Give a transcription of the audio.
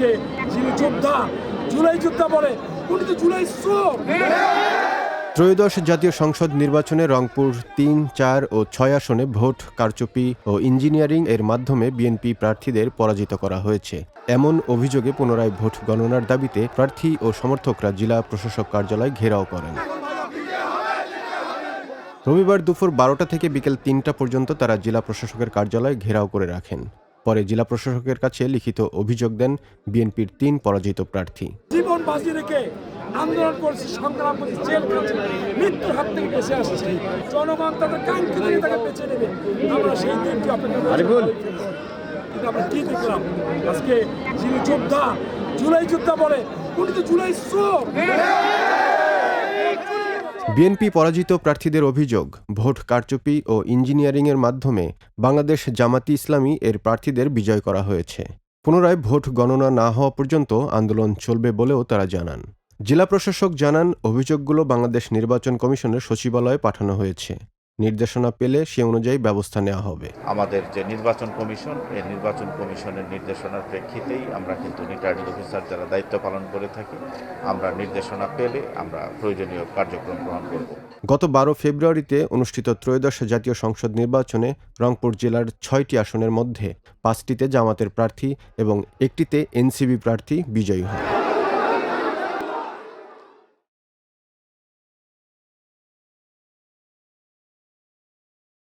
আজকে যিনি যোদ্ধা, জুলাই যোদ্ধা বলে, উনি তো জুলাই শ্রম। ত্রয়োদশ জাতীয় সংসদ নির্বাচনে রংপুর ৩, ৪ ও ৬ আসনে ভোট কারচুপি ও ইঞ্জিনিয়ারিং এর মাধ্যমে বিএনপি প্রার্থীদের পরাজিত করা হয়েছে। এমন অভিযোগে পুনরায় ভোট গণনার দাবিতে প্রার্থী ও সমর্থকরা জেলা প্রশাসক কার্যালয় ঘেরাও করেন। রবিবার দুপুর ১২টা থেকে বিকেল ৩টা পর্যন্ত তারা জেলা প্রশাসকের কার্যালয় ঘেরাও করে রাখেন। পরে জেলা প্রশাসকের কাছে লিখিত অভিযোগ দেন বিএনপির ৩ পরাজিত প্রার্থী। জীবন বাজি রেখে আন্দোলন করছি, সংগ্রাম করছি, জেল খাচ্ছি, মৃত্যুর হাত থেকে বেঁচে আসছি। জনগণ তাদের কাঙ্ক্ষিত নেতাকে বেঁচে নেবে, আমরা সেই দিনটি অপেক্ষা করি। কিন্তু আমরা কি দেখলাম? আজকে যিনি যোদ্ধা, জুলাই যোদ্ধা বলে, উনি তো জুলাই শ্রম। বিএনপি পরাজিত প্রার্থীদের অভিযোগ, ভোট কারচুপি ও ইঞ্জিনিয়ারিংয়ের মাধ্যমে বাংলাদেশ জামাতি ইসলামী এর প্রার্থীদের বিজয় করা হয়েছে। পুনরায় ভোট গণনা না হওয়া পর্যন্ত আন্দোলন চলবে বলেও তারা জানান। জেলা প্রশাসক জানান, অভিযোগগুলো বাংলাদেশ নির্বাচন কমিশনের সচিবালয়ে পাঠানো হয়েছে। নির্দেশনা পেলে সে অনুযায়ী ব্যবস্থা নেওয়া হবে। আমাদের যে নির্বাচন কমিশন, এই নির্বাচন কমিশনের নির্দেশনার প্রেক্ষিতেই আমরা কিন্তু রিটার্নিং অফিসার যারা দায়িত্ব পালন করে থাকি, আমরা নির্দেশনা পেলে আমরা প্রয়োজনীয় কার্যক্রম গ্রহণ করব। গত ১২ ফেব্রুয়ারিতে অনুষ্ঠিত ত্রয়োদশ জাতীয় সংসদ নির্বাচনে রংপুর জেলার ৬টি আসনের মধ্যে ৫টিতে জামাতের প্রার্থী এবং একটিতে এনসিপি প্রার্থী বিজয়ী হন।